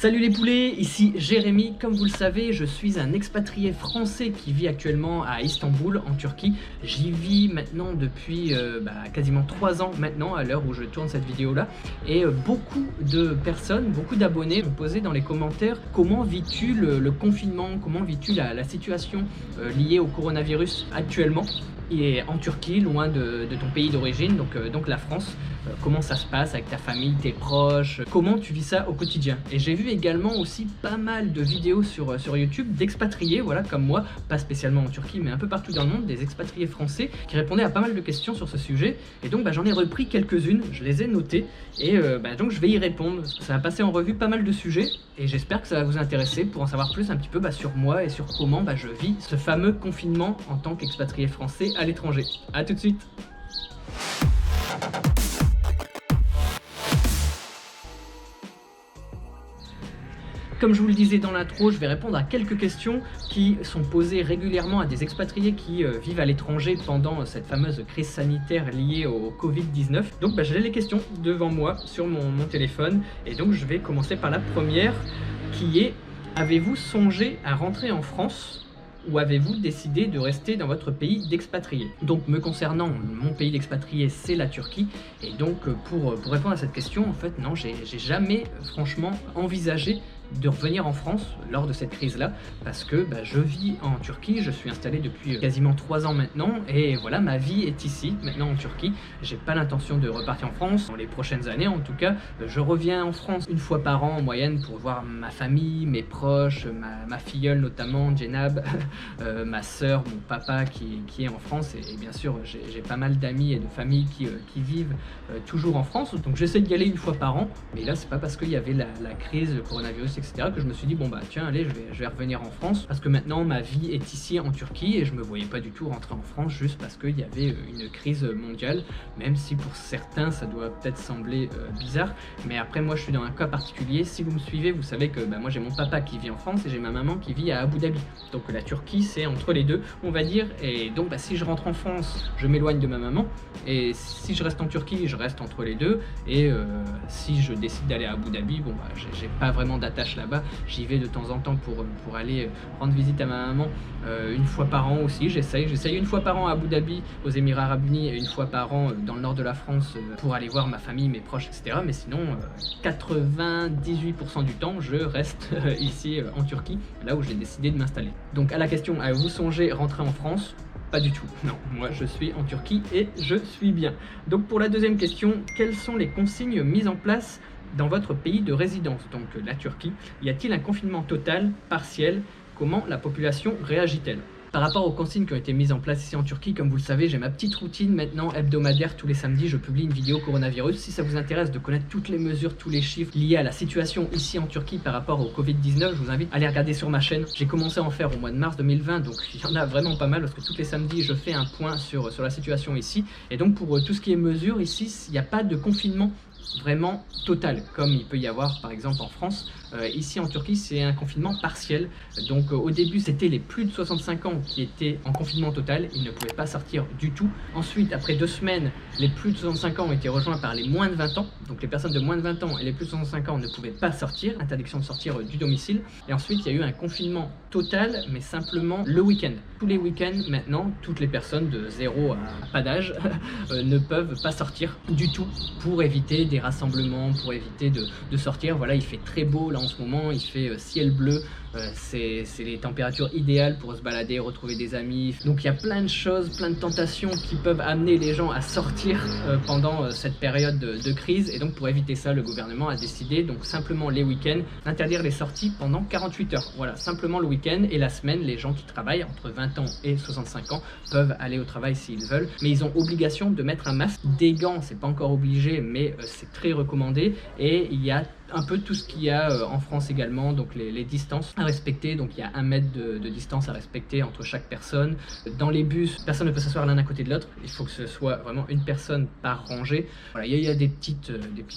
Salut les poulets, ici Jérémy. Comme vous le savez, je suis un expatrié français qui vit actuellement à Istanbul, en Turquie. J'y vis maintenant depuis quasiment 3 ans maintenant, à l'heure où je tourne cette vidéo-là. Et beaucoup de personnes, beaucoup d'abonnés me posaient dans les commentaires comment vis-tu le confinement, comment vis-tu la situation liée au coronavirus actuellement et en Turquie, loin de ton pays d'origine, donc la France. Comment ça se passe avec ta famille, tes proches, comment tu vis ça au quotidien. Et j'ai vu également aussi pas mal de vidéos sur YouTube d'expatriés, voilà, comme moi, pas spécialement en Turquie, mais un peu partout dans le monde, des expatriés français qui répondaient à pas mal de questions sur ce sujet. Et donc j'en ai repris quelques-unes, je les ai notées, et donc je vais y répondre. Ça va passer en revue pas mal de sujets, et j'espère que ça va vous intéresser pour en savoir plus un petit peu sur moi et sur comment je vis ce fameux confinement en tant qu'expatrié français à l'étranger. A tout de suite. Comme je vous le disais dans l'intro, je vais répondre à quelques questions qui sont posées régulièrement à des expatriés qui vivent à l'étranger pendant cette fameuse crise sanitaire liée au Covid-19. Donc j'ai les questions devant moi sur mon téléphone, et donc je vais commencer par la première qui est: avez-vous songé à rentrer en France ou avez-vous décidé de rester dans votre pays d'expatrié? Donc me concernant, mon pays d'expatrié c'est la Turquie, et donc pour répondre à cette question, en fait non, j'ai jamais franchement envisagé de revenir en France lors de cette crise-là, parce que je vis en Turquie, je suis installé depuis quasiment 3 ans maintenant, et voilà, ma vie est ici, maintenant en Turquie. J'ai pas l'intention de repartir en France dans les prochaines années, en tout cas. Je reviens en France une fois par an en moyenne pour voir ma famille, mes proches, ma filleule notamment, Jenab, ma sœur, mon papa qui est en France, et bien sûr j'ai pas mal d'amis et de familles qui vivent toujours en France, donc j'essaie d'y aller une fois par an, mais là c'est pas parce qu'il y avait la crise, le coronavirus, etc. que je me suis dit tiens allez, je vais revenir en France, parce que maintenant ma vie est ici en Turquie et je me voyais pas du tout rentrer en France juste parce qu'il y avait une crise mondiale, même si pour certains ça doit peut-être sembler bizarre, mais après moi je suis dans un cas particulier. Si vous me suivez, vous savez que moi j'ai mon papa qui vit en France et j'ai ma maman qui vit à Abu Dhabi, donc la Turquie c'est entre les deux on va dire, et donc si je rentre en France je m'éloigne de ma maman, et si je reste en Turquie je reste entre les deux, et si je décide d'aller à Abu Dhabi, j'ai pas vraiment d'attache là-bas, j'y vais de temps en temps pour aller rendre visite à ma maman une fois par an aussi. J'essaye une fois par an à Abu Dhabi, aux Émirats Arabes Unis, et une fois par an dans le nord de la France pour aller voir ma famille, mes proches, etc. Mais sinon 98% du temps je reste ici en Turquie, là où j'ai décidé de m'installer. Donc à la question, avez-vous songé rentrer en France? Pas du tout, non, moi je suis en Turquie et je suis bien. Donc pour la deuxième question, quelles sont les consignes mises en place dans votre pays de résidence, donc la Turquie? Y a-t-il un confinement total, partiel? Comment la population réagit-elle? Par rapport aux consignes qui ont été mises en place ici en Turquie, comme vous le savez, j'ai ma petite routine maintenant hebdomadaire. Tous les samedis, je publie une vidéo coronavirus. Si ça vous intéresse de connaître toutes les mesures, tous les chiffres liés à la situation ici en Turquie par rapport au Covid-19, je vous invite à aller regarder sur ma chaîne. J'ai commencé à en faire au mois de mars 2020, donc il y en a vraiment pas mal, parce que tous les samedis, je fais un point sur la situation ici. Et donc pour tout ce qui est mesures, ici, il n'y a pas de confinement vraiment total, comme il peut y avoir par exemple en France. Ici en Turquie, c'est un confinement partiel. Donc au début, c'était les plus de 65 ans qui étaient en confinement total, ils ne pouvaient pas sortir du tout. Ensuite, après 2 semaines, les plus de 65 ans ont été rejoints par les moins de 20 ans. Donc les personnes de moins de 20 ans et les plus de 65 ans ne pouvaient pas sortir, interdiction de sortir du domicile. Et ensuite, il y a eu un confinement total, mais simplement le week-end. Tous les week-ends maintenant, toutes les personnes de 0 à pas d'âge ne peuvent pas sortir du tout, pour éviter des rassemblements, pour éviter de sortir. Voilà, il fait très beau là en ce moment, il fait ciel bleu, c'est les températures idéales pour se balader, retrouver des amis. Donc il y a plein de choses, plein de tentations qui peuvent amener les gens à sortir pendant cette période de crise, et donc pour éviter ça, le gouvernement a décidé donc simplement les week-ends d'interdire les sorties pendant 48 heures. Voilà, simplement le week-end, et la semaine, les gens qui travaillent entre 20 ans et 65 ans peuvent aller au travail s'ils veulent, mais ils ont obligation de mettre un masque. Des gants, c'est pas encore obligé, mais c'est très recommandé, et il y a un peu tout ce qu'il y a en France également, donc les distances à respecter. Donc il y a 1 mètre de distance à respecter entre chaque personne. Dans les bus, personne ne peut s'asseoir l'un à côté de l'autre, il faut que ce soit vraiment une personne par rangée. Voilà, il y a des petites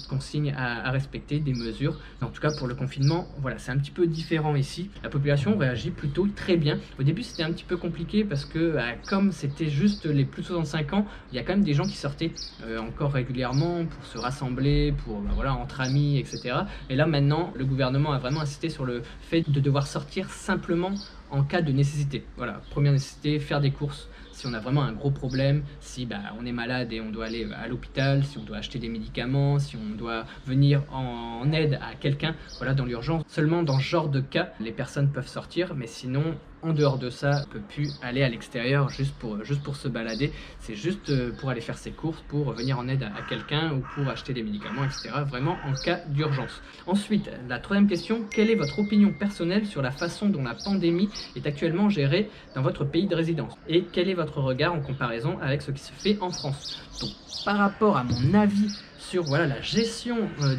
consignes à respecter, des mesures, mais en tout cas pour le confinement, voilà, c'est un petit peu différent ici. La population réagit plutôt très bien. Au début c'était un petit peu compliqué parce que comme c'était juste les plus de 65 ans, il y a quand même des gens qui sortaient encore régulièrement pour se rassembler, pour voilà, entre amis, etc. Et là maintenant, le gouvernement a vraiment insisté sur le fait de devoir sortir simplement en cas de nécessité. Voilà, première nécessité, faire des courses. Si on a vraiment un gros problème, si on est malade et on doit aller à l'hôpital, si on doit acheter des médicaments, si on doit venir en aide à quelqu'un, voilà, dans l'urgence. Seulement dans ce genre de cas, les personnes peuvent sortir, mais sinon, en dehors de ça, on ne peut plus aller à l'extérieur juste pour se balader. C'est juste pour aller faire ses courses, pour venir en aide à quelqu'un ou pour acheter des médicaments, etc. Vraiment en cas d'urgence. Ensuite, la troisième question, quelle est votre opinion personnelle sur la façon dont la pandémie est actuellement gérée dans votre pays de résidence? Et quel est votre regard en comparaison avec ce qui se fait en France? Donc, par rapport à mon avis sur voilà, la gestion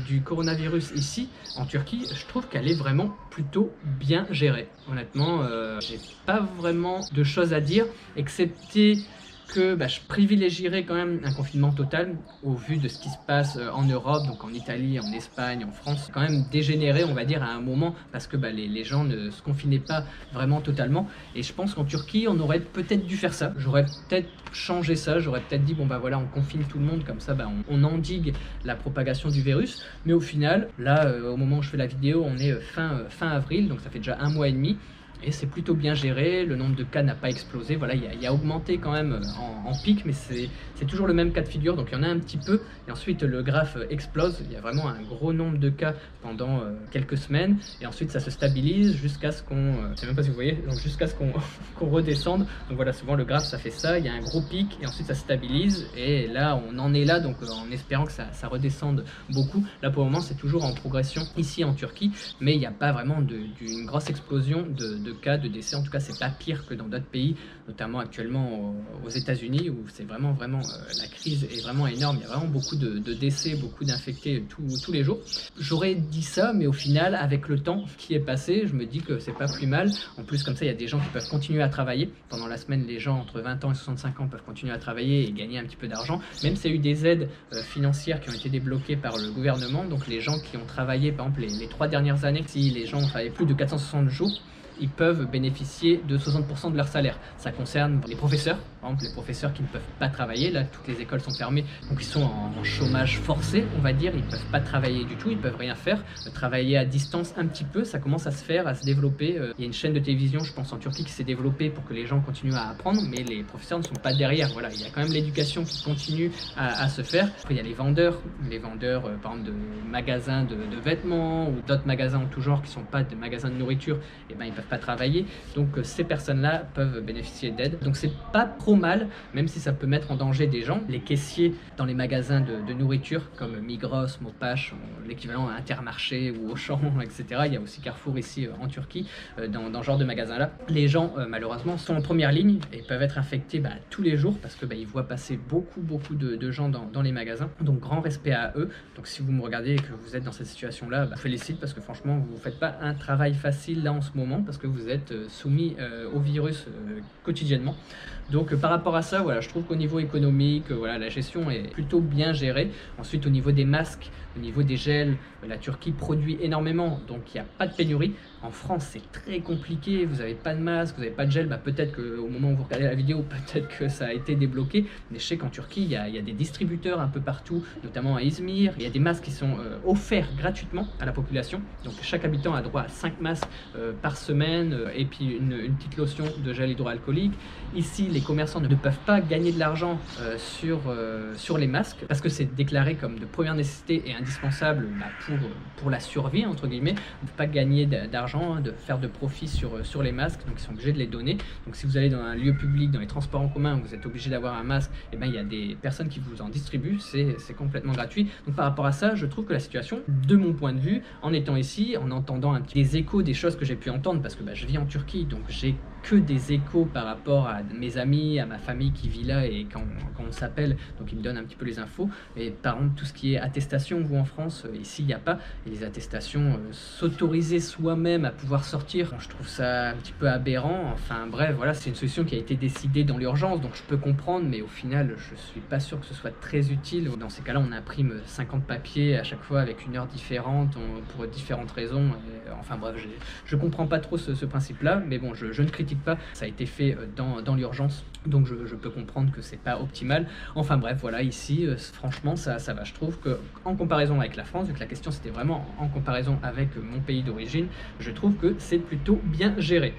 du coronavirus ici en Turquie, je trouve qu'elle est vraiment plutôt bien gérée. Honnêtement, j'ai pas vraiment de choses à dire, excepté que je privilégierais quand même un confinement total au vu de ce qui se passe en Europe, donc en Italie, en Espagne, en France. Quand même dégénéré, on va dire, à un moment, parce que les gens ne se confinaient pas vraiment totalement. Et je pense qu'en Turquie, on aurait peut-être dû faire ça. J'aurais peut-être changé ça, j'aurais peut-être dit, bon voilà, on confine tout le monde, comme ça on endigue la propagation du virus. Mais au final, là, au moment où je fais la vidéo, on est fin avril, donc ça fait déjà 1 mois et demi. Et c'est plutôt bien géré, le nombre de cas n'a pas explosé, voilà, il a augmenté quand même en pic, mais c'est toujours le même cas de figure, donc il y en a un petit peu, et ensuite le graphe explose, il y a vraiment un gros nombre de cas pendant quelques semaines, et ensuite ça se stabilise jusqu'à ce qu'on, je sais même pas si vous voyez, donc jusqu'à ce qu'on redescende, donc voilà, souvent le graphe ça fait ça, il y a un gros pic, et ensuite ça se stabilise, et là on en est là, donc en espérant que ça redescende beaucoup. Là pour le moment c'est toujours en progression ici en Turquie, mais il n'y a pas vraiment d'une grosse explosion de cas de décès. En tout cas, c'est pas pire que dans d'autres pays, notamment actuellement aux États-Unis où c'est vraiment la crise est vraiment énorme. Il y a vraiment beaucoup de décès, beaucoup d'infectés tous les jours. J'aurais dit ça, mais au final, avec le temps qui est passé, je me dis que c'est pas plus mal. En plus, comme ça, il y a des gens qui peuvent continuer à travailler. Pendant la semaine, les gens entre 20 ans et 65 ans peuvent continuer à travailler et gagner un petit peu d'argent. Même s'il y a eu des aides financières qui ont été débloquées par le gouvernement, donc les gens qui ont travaillé, par exemple, les 3 dernières années, si les gens ont travaillé plus de 460 jours, ils peuvent bénéficier de 60% de leur salaire. Ça concerne les professeurs, par exemple les professeurs qui ne peuvent pas travailler, là toutes les écoles sont fermées, donc ils sont en chômage forcé, on va dire, ils ne peuvent pas travailler du tout, ils ne peuvent rien faire. Travailler à distance un petit peu, ça commence à se faire, à se développer. Il y a une chaîne de télévision, je pense en Turquie, qui s'est développée pour que les gens continuent à apprendre, mais les professeurs ne sont pas derrière. Voilà, il y a quand même l'éducation qui continue à se faire. Après il y a les vendeurs par exemple de magasins de vêtements ou d'autres magasins en tout genre qui ne sont pas des magasins de nourriture, et ils peuvent pas travailler, donc ces personnes-là peuvent bénéficier d'aide. Donc c'est pas trop mal, même si ça peut mettre en danger des gens. Les caissiers dans les magasins de nourriture comme Migros, Mopache, l'équivalent à Intermarché ou Auchan, etc. Il y a aussi Carrefour ici en Turquie, dans ce genre de magasin-là. Les gens malheureusement sont en première ligne et peuvent être infectés tous les jours parce que ils voient passer beaucoup de gens dans les magasins. Donc grand respect à eux. Donc si vous me regardez et que vous êtes dans cette situation-là, je félicite parce que franchement vous faites pas un travail facile là en ce moment, parce que vous êtes soumis au virus quotidiennement. Donc par rapport à ça, voilà, je trouve qu'au niveau économique, voilà, la gestion est plutôt bien gérée. Ensuite au niveau des masques, au niveau des gels, la Turquie produit énormément, donc il n'y a pas de pénurie. En France c'est très compliqué, vous n'avez pas de masque, vous n'avez pas de gel, peut-être qu'au moment où vous regardez la vidéo, peut-être que ça a été débloqué, mais je sais qu'en Turquie il y a des distributeurs un peu partout, notamment à Izmir. Il y a des masques qui sont offerts gratuitement à la population, donc chaque habitant a droit à 5 masques par semaine, et puis une petite lotion de gel hydroalcoolique. Ici les commerçants ne peuvent pas gagner de l'argent sur les masques, parce que c'est déclaré comme de première nécessité et indispensable pour la survie, entre guillemets. On ne peut pas gagner d'argent, de faire de profit sur les masques, donc ils sont obligés de les donner. Donc si vous allez dans un lieu public, dans les transports en commun, vous êtes obligé d'avoir un masque, et il y a des personnes qui vous en distribuent, c'est complètement gratuit. Donc par rapport à ça, je trouve que la situation, de mon point de vue, en étant ici, en entendant des échos des choses que j'ai pu entendre, parce que je vis en Turquie, donc j'ai que des échos par rapport à mes amis, à ma famille qui vit là, et quand on s'appelle, donc ils me donnent un petit peu les infos. Et par exemple tout ce qui est attestation, vous en France, ici il n'y a pas, et les attestations, s'autoriser soi-même à pouvoir sortir, je trouve ça un petit peu aberrant. Enfin bref, voilà, c'est une solution qui a été décidée dans l'urgence, donc je peux comprendre, mais au final je suis pas sûr que ce soit très utile. Dans ces cas-là on imprime 50 papiers à chaque fois avec une heure différente, pour différentes raisons, et, enfin bref, je comprends pas trop ce principe-là, mais bon, je ne critique critique pas, ça a été fait dans l'urgence. Donc je peux comprendre que c'est pas optimal. Enfin bref, voilà, ici, franchement, ça va. Je trouve que en comparaison avec la France, vu que la question c'était vraiment en comparaison avec mon pays d'origine, je trouve que c'est plutôt bien géré.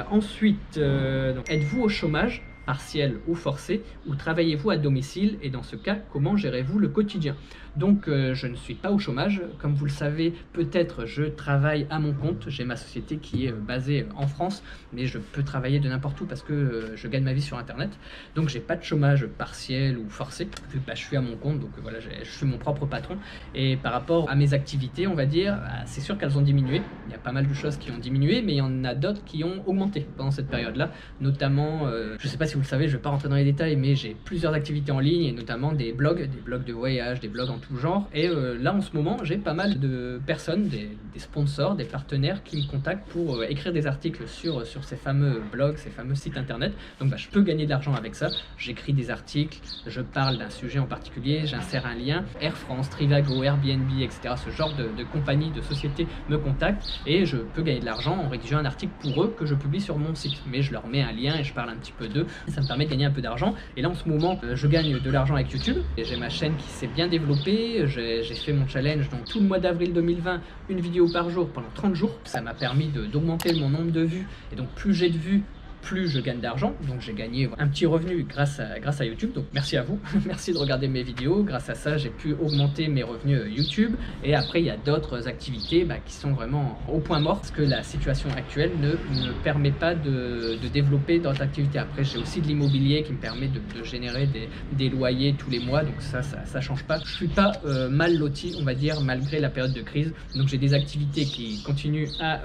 Ensuite, êtes-vous au chômage partiel ou forcé, ou travaillez-vous à domicile, et dans ce cas, comment gérez-vous le quotidien? Donc je ne suis pas au chômage, comme vous le savez, peut-être je travaille à mon compte, j'ai ma société qui est basée en France, mais je peux travailler de n'importe où parce que je gagne ma vie sur internet, donc j'ai pas de chômage partiel ou forcé, vu que je suis à mon compte, donc voilà, je suis mon propre patron, et par rapport à mes activités, on va dire, c'est sûr qu'elles ont diminué, il y a pas mal de choses qui ont diminué, mais il y en a d'autres qui ont augmenté pendant cette période-là, notamment, je sais pas si vous le savez, je vais pas rentrer dans les détails, mais j'ai plusieurs activités en ligne, et notamment des blogs de voyage, des blogs en tout genre, et là en ce moment j'ai pas mal de personnes, des sponsors, des partenaires qui me contactent pour écrire des articles sur ces fameux blogs, ces fameux sites internet. Donc je peux gagner de l'argent avec ça, j'écris des articles, je parle d'un sujet en particulier, j'insère un lien, Air France, Trivago, Airbnb, etc. Ce genre de compagnie, de société me contactent, et je peux gagner de l'argent en rédigeant un article pour eux que je publie sur mon site, mais je leur mets un lien et je parle un petit peu d'eux, ça me permet de gagner un peu d'argent. Et là en ce moment je gagne de l'argent avec YouTube, et j'ai ma chaîne qui s'est bien développée. J'ai fait mon challenge donc tout le mois d'avril 2020, une vidéo par jour pendant 30 jours. Ça m'a permis d'augmenter mon nombre de vues, et donc plus j'ai de vues, plus je gagne d'argent, donc j'ai gagné un petit revenu grâce à YouTube, donc merci à vous, merci de regarder mes vidéos, grâce à ça j'ai pu augmenter mes revenus YouTube, et après il y a d'autres activités qui sont vraiment au point mort, parce que la situation actuelle ne me permet pas de développer d'autres activités. Après j'ai aussi de l'immobilier qui me permet de générer des loyers tous les mois, donc ça change pas. Je suis pas mal loti, on va dire, malgré la période de crise, donc j'ai des activités qui continuent à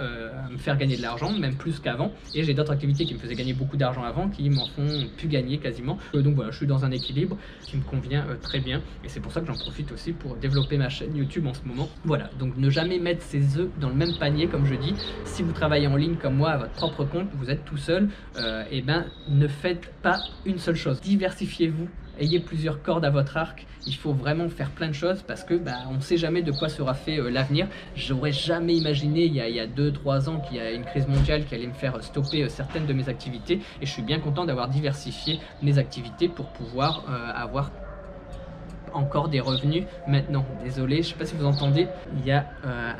me faire gagner de l'argent, même plus qu'avant, et j'ai d'autres activités qui me faisaient gagné beaucoup d'argent avant, qui m'en font plus gagner quasiment. Donc voilà, je suis dans un équilibre qui me convient très bien, et c'est pour ça que j'en profite aussi pour développer ma chaîne YouTube en ce moment. Voilà, donc ne jamais mettre ses œufs dans le même panier, comme je dis. Si vous travaillez en ligne comme moi à votre propre compte, vous êtes tout seul, et ne faites pas une seule chose. Diversifiez-vous. Ayez plusieurs cordes à votre arc, il faut vraiment faire plein de choses, parce que on ne sait jamais de quoi sera fait l'avenir. J'aurais jamais imaginé il y a 2-3 ans qu'il y a une crise mondiale qui allait me faire stopper certaines de mes activités, et je suis bien content d'avoir diversifié mes activités pour pouvoir avoir encore des revenus maintenant. Désolé, je sais pas si vous entendez, il y a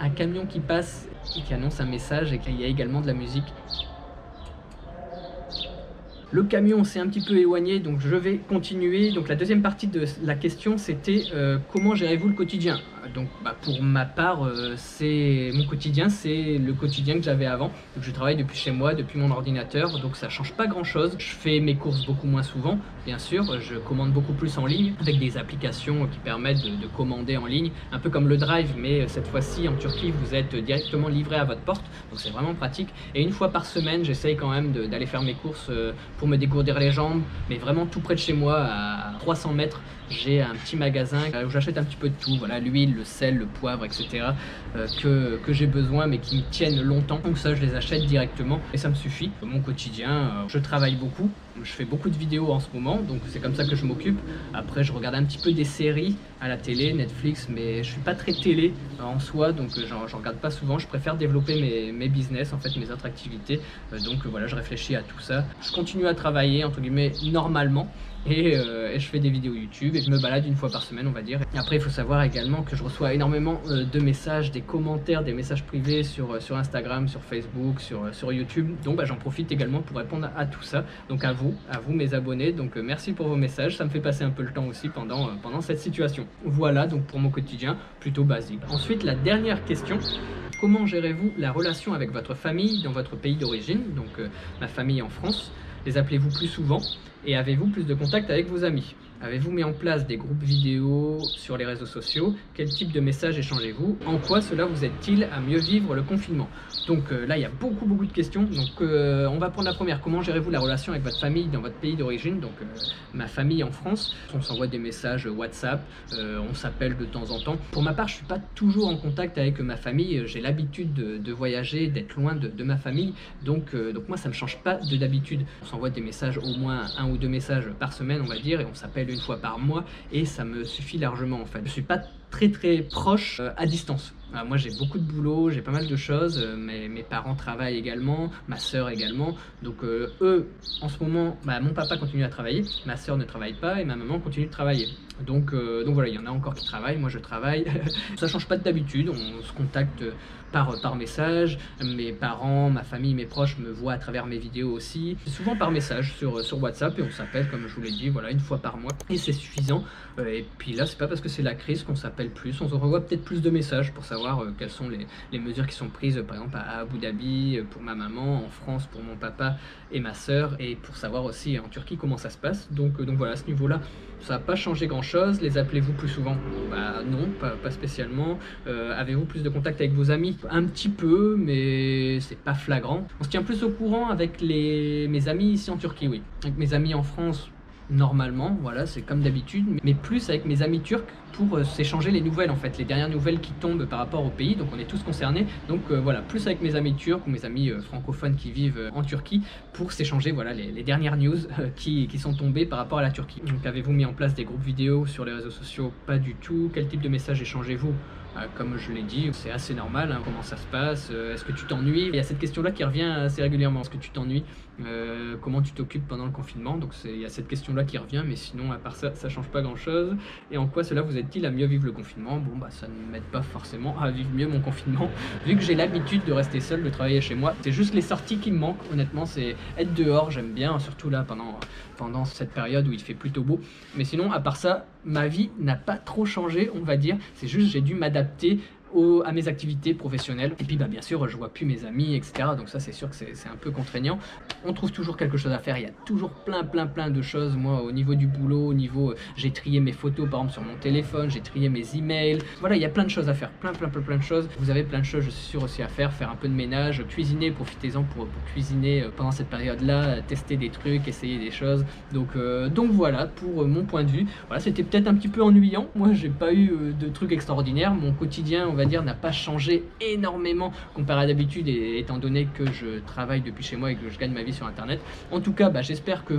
un camion qui passe et qui annonce un message, et qu'il y a également de la musique. Le camion s'est un petit peu éloigné, donc je vais continuer. Donc la deuxième partie de la question, c'était comment gérez-vous le quotidien? Donc pour ma part, c'est mon quotidien, c'est le quotidien que j'avais avant. Donc je travaille depuis chez moi, depuis mon ordinateur, donc ça change pas grand-chose. Je fais mes courses beaucoup moins souvent, bien sûr. Je commande beaucoup plus en ligne, avec des applications qui permettent de commander en ligne, un peu comme le Drive, mais cette fois-ci en Turquie, vous êtes directement livré à votre porte, donc c'est vraiment pratique. Et une fois par semaine, j'essaye quand même d'aller faire mes courses pour me dégourdir les jambes, mais vraiment tout près de chez moi, à 300 mètres, j'ai un petit magasin où j'achète un petit peu de tout, voilà, l'huile, le sel, le poivre, etc. que j'ai besoin, mais qui me tiennent longtemps, donc ça je les achète directement et ça me suffit. Mon quotidien, je travaille beaucoup, je fais beaucoup de vidéos en ce moment, donc c'est comme ça que je m'occupe. Après je regarde un petit peu des séries à la télé, Netflix, mais je suis pas très télé en soi, donc j'en regarde pas souvent. Je préfère développer mes business, en fait mes autres activités, donc voilà, je réfléchis à tout ça. Je continue à travailler entre guillemets normalement, et je fais des vidéos YouTube, et je me balade une fois par semaine, on va dire. Et après il faut savoir également que je reçois énormément de messages, des commentaires, des messages privés sur Instagram, sur Facebook, sur YouTube, donc j'en profite également pour répondre à tout ça. Donc à vous mes abonnés, donc merci pour vos messages, ça me fait passer un peu le temps aussi pendant cette situation. Voilà donc pour mon quotidien, plutôt basique. Ensuite la dernière question: comment gérez-vous la relation avec votre famille dans votre pays d'origine? Donc ma famille en France. Les appelez-vous plus souvent, et avez-vous plus de contact avec vos amis? Avez-vous mis en place des groupes vidéo sur les réseaux sociaux? Quel type de messages échangez-vous? En quoi cela vous aide-t-il à mieux vivre le confinement? Donc là, il y a beaucoup de questions. Donc on va prendre la première. Comment gérez-vous la relation avec votre famille dans votre pays d'origine? Donc ma famille en France, on s'envoie des messages WhatsApp, on s'appelle de temps en temps. Pour ma part, je suis pas toujours en contact avec ma famille. J'ai l'habitude de voyager, d'être loin de ma famille. Donc moi, ça me change pas d'habitude. On s'envoie des messages, au moins 1 ou 2 messages par semaine, on va dire, et on s'appelle une fois par mois, et ça me suffit largement en fait. Je suis pas très proche à distance. Moi j'ai beaucoup de boulot, j'ai pas mal de choses, mes parents travaillent également, ma sœur également, donc eux en ce moment, mon papa continue à travailler, ma sœur ne travaille pas et ma maman continue de travailler. Donc voilà, il y en a encore qui travaillent, moi je travaille. Ça change pas d'habitude, on se contacte par message, mes parents, ma famille, mes proches me voient à travers mes vidéos aussi, souvent par message sur WhatsApp, et on s'appelle comme je vous l'ai dit, voilà, une fois par mois et c'est suffisant. Et puis là c'est pas parce que c'est la crise qu'on s'appelle plus, on se revoit peut-être plus de messages pour savoir quelles sont les mesures qui sont prises par exemple à Abu Dhabi pour ma maman, en France pour mon papa et ma sœur, et pour savoir aussi en Turquie comment ça se passe. Donc voilà, à ce niveau là ça n'a pas changé grand chose. Les appelez-vous plus souvent? Non, pas spécialement. Avez-vous plus de contact avec vos amis? Un petit peu, mais c'est pas flagrant. On se tient plus au courant avec mes amis ici en Turquie, oui. Avec mes amis en France, normalement, voilà, c'est comme d'habitude, mais plus avec mes amis turcs pour s'échanger les nouvelles en fait, les dernières nouvelles qui tombent par rapport au pays, donc on est tous concernés, donc voilà, plus avec mes amis turcs ou mes amis francophones qui vivent en Turquie pour s'échanger voilà, les dernières news qui sont tombées par rapport à la Turquie. Donc avez-vous mis en place des groupes vidéo sur les réseaux sociaux? Pas du tout. Quel type de message échangez-vous? Comme je l'ai dit, c'est assez normal, hein, comment ça se passe, est-ce que tu t'ennuies? Il y a cette question-là qui revient assez régulièrement, est-ce que tu t'ennuies? Comment tu t'occupes pendant le confinement? Donc il y a cette question-là qui revient, mais sinon à part ça, ça change pas grand-chose. Et en quoi cela vous aide-t-il à mieux vivre le confinement? Bon ça ne m'aide pas forcément à vivre mieux mon confinement, vu que j'ai l'habitude de rester seul, de travailler chez moi. C'est juste les sorties qui me manquent, honnêtement, c'est être dehors, j'aime bien, surtout là pendant cette période où il fait plutôt beau. Mais sinon, à part ça, ma vie n'a pas trop changé, on va dire. C'est juste j'ai dû m'adapter à mes activités professionnelles. Et puis bien sûr, je vois plus mes amis, etc. Donc ça, c'est sûr que c'est un peu contraignant. On trouve toujours quelque chose à faire. Il y a toujours plein de choses. Moi, au niveau du boulot, au niveau... j'ai trié mes photos, par exemple, sur mon téléphone. J'ai trié mes emails. Voilà, il y a plein de choses à faire. Plein de choses. Vous avez plein de choses, je suis sûr, aussi à faire. Faire un peu de ménage, cuisiner. Profitez-en pour cuisiner pendant cette période-là. Tester des trucs, essayer des choses. Donc voilà, pour mon point de vue. Voilà, c'était peut-être un petit peu ennuyant. Moi, j'ai pas eu de trucs extraordinaires. Mon quotidien, on va dire, n'a pas changé énormément comparé à d'habitude, et étant donné que je travaille depuis chez moi et que je gagne ma vie sur internet. En tout cas, j'espère que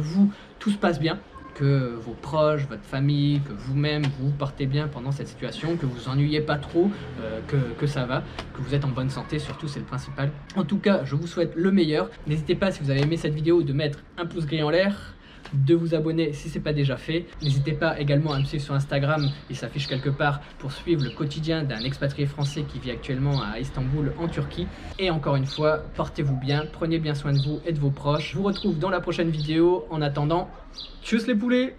tout se passe bien, que vos proches, votre famille, que vous-même vous portez bien pendant cette situation, que vous ennuyez pas trop, que ça va, que vous êtes en bonne santé, surtout c'est le principal. En tout cas, je vous souhaite le meilleur. N'hésitez pas, si vous avez aimé cette vidéo, de mettre un pouce gris en l'air, de vous abonner si ce n'est pas déjà fait. N'hésitez pas également à me suivre sur Instagram, il s'affiche quelque part, pour suivre le quotidien d'un expatrié français qui vit actuellement à Istanbul en Turquie. Et encore une fois, portez-vous bien, prenez bien soin de vous et de vos proches. Je vous retrouve dans la prochaine vidéo. En attendant, tchuss les poulets!